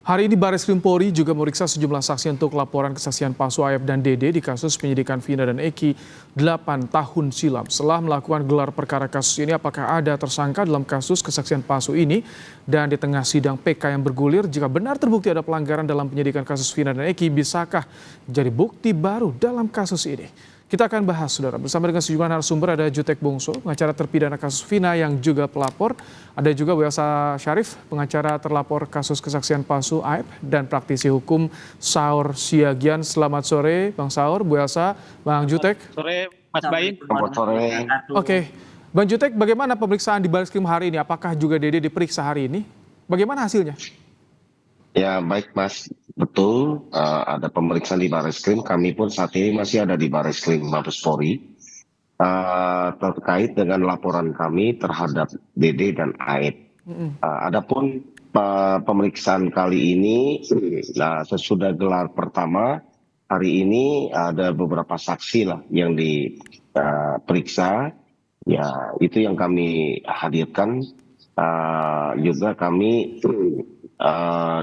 Hari ini Baris Krim Polri juga memeriksa sejumlah saksi untuk laporan kesaksian palsu Aep dan Dede di kasus penyidikan Vina dan Eki 8 tahun silam. Setelah melakukan gelar perkara kasus ini, apakah ada tersangka dalam kasus kesaksian palsu ini? Dan di tengah sidang PK yang bergulir, jika benar terbukti ada pelanggaran dalam penyidikan kasus Vina dan Eki, bisakah jadi bukti baru dalam kasus ini? Kita akan bahas, saudara, bersama dengan sejumlah narasumber. Ada Jutek Bongso, pengacara terpidana kasus Vina yang juga pelapor. Ada juga Bu Elsa Syarif, pengacara terlapor kasus kesaksian palsu Aep, dan praktisi hukum Saur Siagian. Selamat sore, Bang Saur, Bu Elsa, Bang Jutek. Sore, Mas Baim. Selamat sore. Oke, Bang Jutek, bagaimana pemeriksaan di Baris Krim hari ini? Apakah juga Dede diperiksa hari ini? Bagaimana hasilnya? Ya baik Mas, betul ada pemeriksaan di Baris Krim. Kami pun saat ini masih ada di Baris Krim Mabes Polri terkait dengan laporan kami terhadap Dede dan Aep. Adapun pemeriksaan kali ini, sesudah gelar pertama hari ini ada beberapa saksi lah yang diperiksa. Ya itu yang kami hadirkan. Juga kami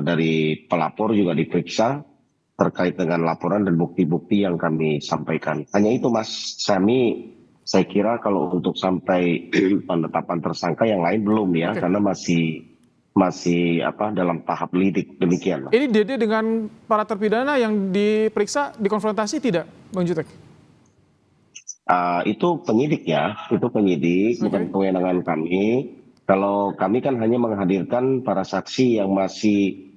dari pelapor juga diperiksa terkait dengan laporan dan bukti-bukti yang kami sampaikan. Hanya itu Mas, saya kira kalau untuk sampai penetapan tersangka yang lain belum ya, karena masih dalam tahap lidik, demikian. Ini Dede dengan para terpidana yang diperiksa dikonfrontasi tidak, Bang Jutek? Itu penyidik ya, bukan kewenangan kami. Kalau kami kan hanya menghadirkan para saksi yang masih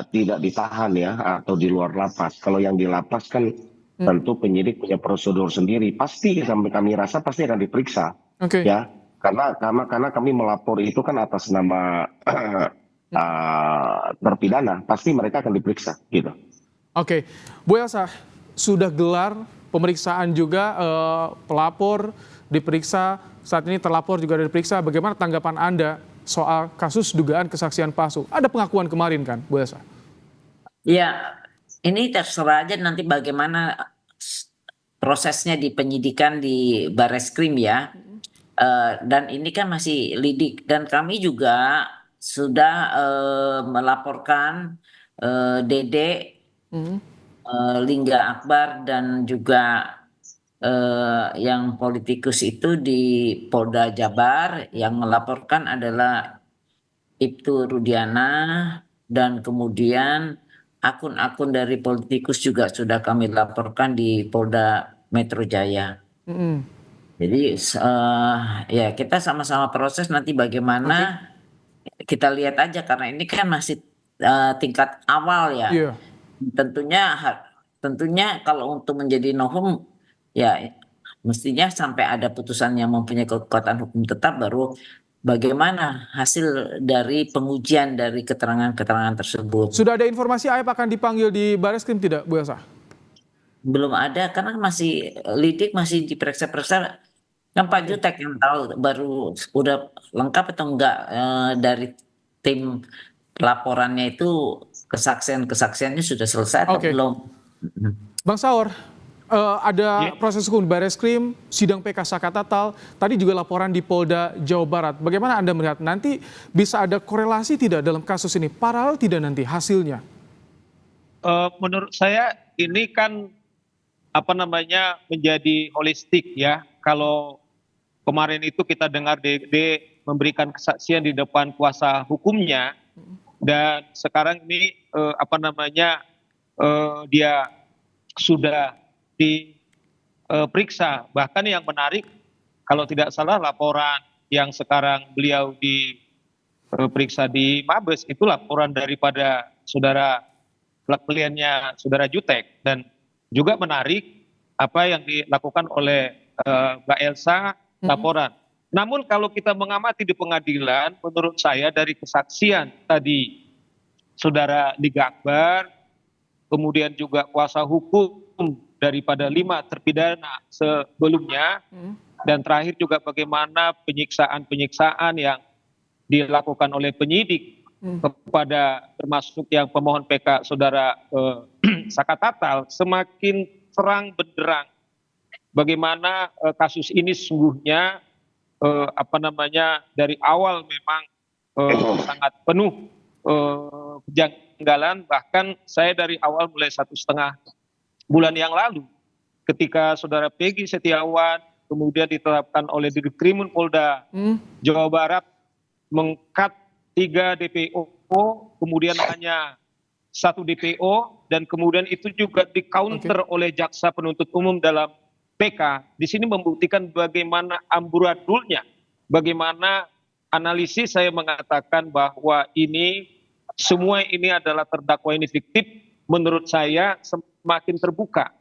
tidak ditahan ya, atau di luar lapas. Kalau yang di lapas kan tentu penyidik punya prosedur sendiri. Pasti sampai kami rasa pasti akan diperiksa, ya. Karena kami melapor itu kan atas nama terpidana, pasti mereka akan diperiksa, gitu. Oke, Bu Elsa, sudah gelar pemeriksaan juga, pelapor diperiksa, saat ini terlapor juga diperiksa. Bagaimana tanggapan Anda soal kasus dugaan kesaksian palsu? Ada pengakuan kemarin kan, Bu Elsa? Ya, ini terserah aja nanti bagaimana prosesnya di penyidikan di Bareskrim ya. Dan ini kan masih lidik, dan kami juga sudah melaporkan Dede, Lingga Akbar, dan juga yang politikus itu di Polda Jabar. Yang melaporkan adalah Ibtu Rudiana, dan kemudian akun-akun dari politikus juga sudah kami laporkan di Polda Metro Jaya. Jadi ya kita sama-sama proses nanti bagaimana, kita lihat aja karena ini kan masih tingkat awal ya. Tentunya kalau untuk menjadi novum ya mestinya sampai ada putusan yang mempunyai kekuatan hukum tetap, baru bagaimana hasil dari pengujian dari keterangan-keterangan tersebut. Sudah ada informasi Aep akan dipanggil di Bareskrim tidak, Bu Elsa? Belum ada, karena masih lidik, masih diperiksa-periksa. Kan Pak Jutek yang tahu baru udah lengkap atau enggak dari tim laporannya itu, kesaksiannya sudah selesai atau belum. Bang Saur, ada proses hukum di Bareskrim, sidang PK Sakatatal, tadi juga laporan di Polda Jawa Barat. Bagaimana Anda melihat nanti bisa ada korelasi tidak dalam kasus ini? Paralel tidak nanti hasilnya? Menurut saya ini kan menjadi holistik ya. Kalau kemarin itu kita dengar Dede memberikan kesaksian di depan kuasa hukumnya, dan sekarang ini dia sudah diperiksa. Bahkan yang menarik, kalau tidak salah laporan yang sekarang beliau diperiksa di Mabes itu laporan daripada kliennya saudara Jutek. Dan juga menarik apa yang dilakukan oleh Mbak Elsa, laporan. Namun kalau kita mengamati di pengadilan, menurut saya dari kesaksian tadi saudara Lingga Akbar, kemudian juga kuasa hukum daripada 5 terpidana sebelumnya, dan terakhir juga bagaimana penyiksaan yang dilakukan oleh penyidik kepada termasuk yang pemohon PK saudara Sakatatal, semakin terang benderang bagaimana kasus ini sesungguhnya dari awal memang sangat penuh kejanggalan. Bahkan saya dari awal mulai 1,5 bulan yang lalu ketika saudara Peggy Setiawan kemudian ditetapkan oleh Ditkrimun Polda Jawa Barat mengkat 3 DPO, kemudian hanya 1 DPO, dan kemudian itu juga di-counter oleh jaksa penuntut umum dalam PK. Di sini membuktikan bagaimana amburadulnya, bagaimana analisis saya mengatakan bahwa semua ini adalah terdakwa ini fiktif. Menurut saya semakin terbuka.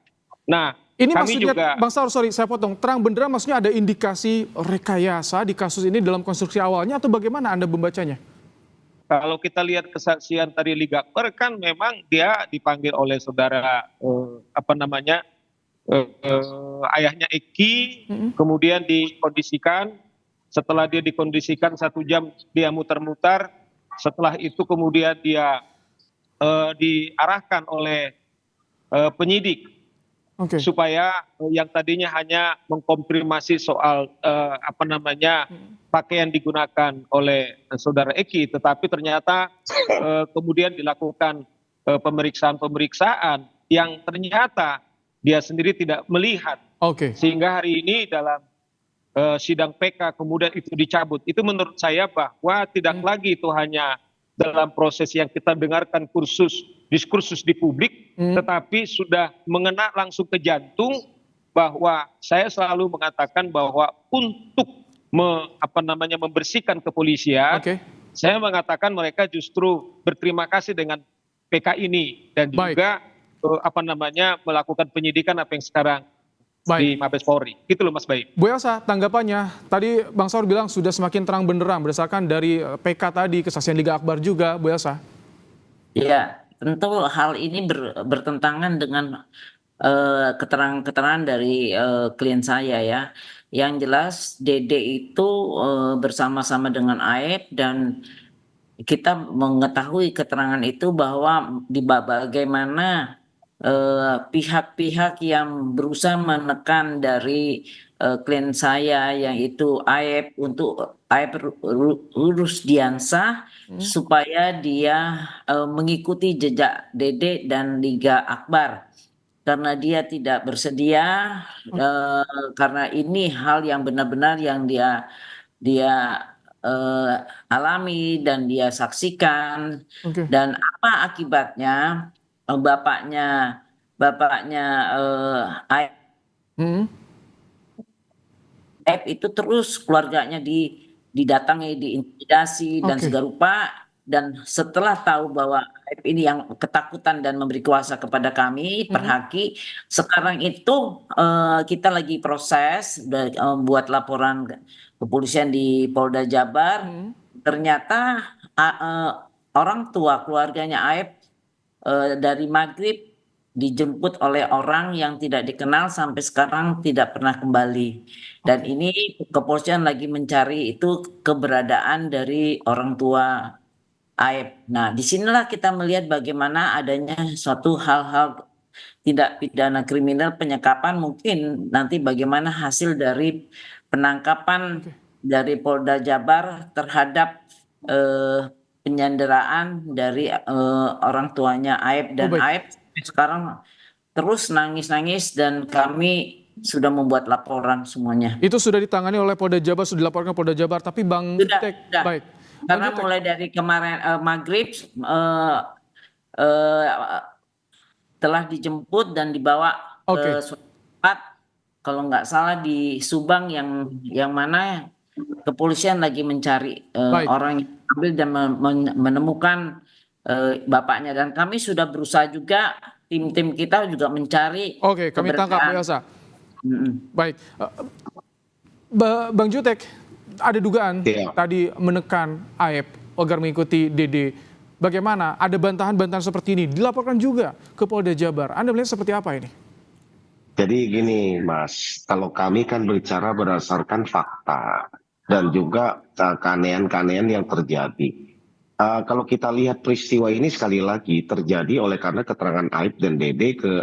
Nah, ini kami maksudnya, juga, Bang Saur, sorry saya potong, terang benderang maksudnya ada indikasi rekayasa di kasus ini dalam konstruksi awalnya atau bagaimana Anda membacanya? kalau kita lihat kesaksian tadi Liga Akbar kan memang dia dipanggil oleh saudara ayahnya Eki, kemudian dikondisikan. Setelah dia dikondisikan 1 jam dia muter-muter. Setelah itu kemudian dia diarahkan oleh penyidik supaya yang tadinya hanya mengkonfirmasi soal pakaian digunakan oleh saudara Eki, tetapi ternyata kemudian dilakukan pemeriksaan yang ternyata dia sendiri tidak melihat. Sehingga hari ini dalam sidang PK kemudian itu dicabut. Itu menurut saya bahwa tidak lagi itu hanya dalam proses yang kita dengarkan diskursus di publik, tetapi sudah mengena langsung ke jantung. Bahwa saya selalu mengatakan bahwa untuk membersihkan kepolisian, saya mengatakan mereka justru berterima kasih dengan PK ini dan juga melakukan penyidikan apa yang sekarang di Mabes Polri. Gitu loh Mas Baim. Bu Elsa, tanggapannya tadi Bang Saur bilang sudah semakin terang benderang berdasarkan dari PK tadi, kesaksian Liga Akbar juga, Bu Elsa. Ya, tentu hal ini bertentangan dengan keterangan-keterangan dari klien saya ya. Yang jelas Dede itu bersama-sama dengan Aep, dan kita mengetahui keterangan itu bahwa bagaimana pihak-pihak yang berusaha menekan dari klien saya yang itu Aep untuk Aep Rusdiansah supaya dia mengikuti jejak Dede dan Liga Akbar. Karena dia tidak bersedia, karena ini hal yang benar-benar yang dia alami dan dia saksikan. Dan apa akibatnya? Bapaknya Aep itu terus keluarganya didatangi, diintimidasi dan segala rupa. Dan setelah tahu bahwa Aep ini yang ketakutan dan memberi kuasa kepada kami, Perhaki, sekarang itu kita lagi proses buat laporan kepolisian di Polda Jabar. Ternyata orang tua keluarganya Aep dari maghrib dijemput oleh orang yang tidak dikenal sampai sekarang tidak pernah kembali. Dan ini kepolisian lagi mencari itu keberadaan dari orang tua Aep. Nah, disinilah kita melihat bagaimana adanya suatu hal-hal tindak pidana kriminal penyekapan, mungkin nanti bagaimana hasil dari penangkapan dari Polda Jabar terhadap penyanderaan dari orang tuanya Aep, dan Aep sekarang terus nangis-nangis dan kami sudah membuat laporan semuanya. Itu sudah ditangani oleh Polda Jabar, sudah dilaporkan Polda Jabar, tapi Bang Jutek, baik. Karena mulai dari kemarin maghrib telah dijemput dan dibawa ke suatu tempat, kalau nggak salah di Subang, yang mana kepolisian lagi mencari orang yang ambil dan menemukan bapaknya. Dan kami sudah berusaha juga, tim kita juga mencari. Kami tangkap Bu Elsa. Baik, Bang Jutek, ada dugaan tadi menekan Aep agar mengikuti Dede. Bagaimana? Ada bantahan-bantahan seperti ini dilaporkan juga ke Polda Jabar. Anda melihat seperti apa ini? Jadi gini Mas, kalau kami kan berbicara berdasarkan fakta dan juga keanehan-keanehan yang terjadi. Kalau kita lihat peristiwa ini sekali lagi terjadi oleh karena keterangan Aep dan Dede ke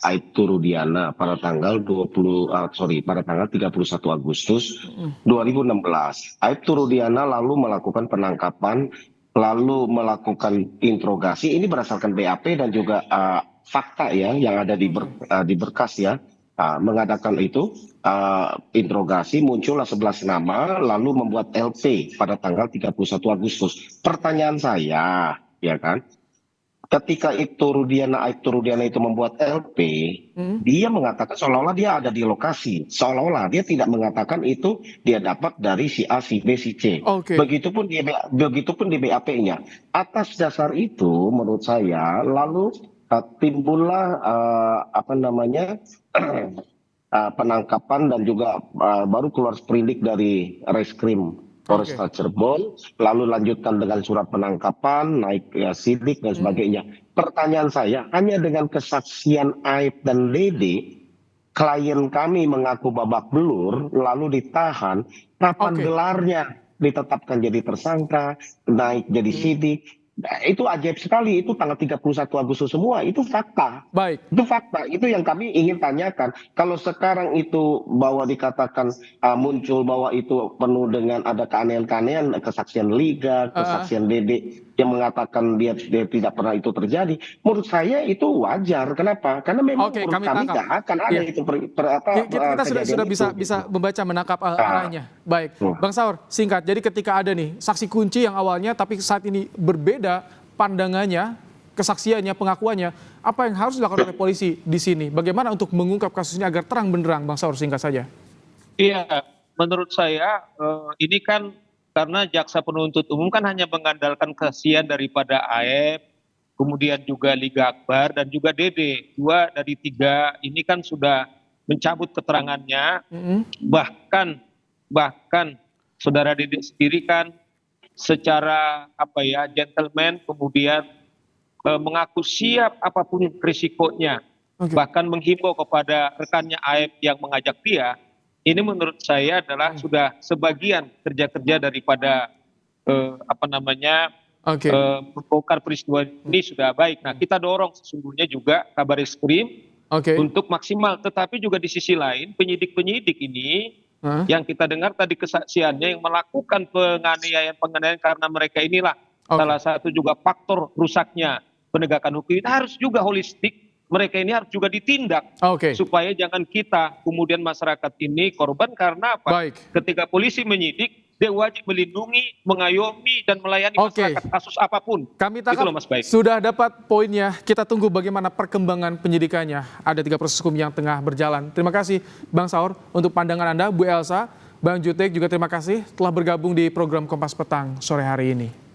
Aibtu Rudiana pada tanggal 31 Agustus 2016. Aibtu Rudiana lalu melakukan penangkapan lalu melakukan interogasi. Ini berdasarkan BAP dan juga fakta ya yang ada di berkas ya. Mengadakan itu interogasi, muncullah 11 nama lalu membuat LP pada tanggal 31 Agustus. Pertanyaan saya, ya kan, ketika Aibtu Rudiana itu membuat LP, dia mengatakan seolah-olah dia ada di lokasi, seolah-olah dia tidak mengatakan itu dia dapat dari si A, si B, si C. Oke. Begitupun di BAP-nya. Atas dasar itu, menurut saya, lalu timbullah penangkapan dan juga baru keluar sprindik dari Reskrim Polresta Cirebon, lalu lanjutkan dengan surat penangkapan, naik ya, sidik dan sebagainya. Pertanyaan saya, hanya dengan kesaksian Aib dan Dede, klien kami mengaku babak belur, lalu ditahan, kapan gelarnya ditetapkan jadi tersangka, naik jadi sidik? Nah, itu ajaib sekali, itu tanggal 31 Agustus semua, itu fakta. Baik. Itu fakta, itu yang kami ingin tanyakan. Kalau sekarang itu bahwa dikatakan muncul bahwa itu penuh dengan ada keanehan-keanehan, kesaksian Liga, kesaksian Dede yang mengatakan dia tidak pernah itu terjadi, menurut saya itu wajar. Kenapa? Karena memang menurut kami nggak akan ada itu kita sudah bisa membaca, menangkap arahnya. Baik, Bang Saur, singkat. Jadi ketika ada nih saksi kunci yang awalnya tapi saat ini berbeda pandangannya, kesaksiannya, pengakuannya, apa yang harus dilakukan oleh polisi di sini? Bagaimana untuk mengungkap kasus ini agar terang benderang, Bang Saur, singkat saja? Iya, menurut saya ini kan karena jaksa penuntut umum kan hanya mengandalkan kesaksian daripada Aib, kemudian juga Liga Akbar dan juga Dede. 2 dari 3 ini kan sudah mencabut keterangannya. Bahkan saudara Dede sendiri kan secara gentleman kemudian mengaku siap apapun risikonya, bahkan menghimbau kepada rekannya Aib yang mengajak dia. Ini menurut saya adalah sudah sebagian kerja-kerja daripada membongkar peristiwa ini sudah baik. Nah, kita dorong sesungguhnya juga Kabareskrim untuk maksimal, tetapi juga di sisi lain penyidik-penyidik ini yang kita dengar tadi kesaksiannya yang melakukan penganiayaan karena mereka inilah salah satu juga faktor rusaknya penegakan hukum, itu harus juga holistik. Mereka ini harus juga ditindak supaya jangan kita kemudian masyarakat ini korban. Karena apa? Baik. Ketika polisi menyidik, dia wajib melindungi, mengayomi dan melayani masyarakat kasus apapun. Kami tangkap, Mas Baik. sudah dapat poinnya. Kita tunggu bagaimana perkembangan penyidikannya. Ada 3 proses hukum yang tengah berjalan. Terima kasih Bang Saur untuk pandangan Anda, Bu Elsa, Bang Jutek juga terima kasih telah bergabung di program Kompas Petang sore hari ini.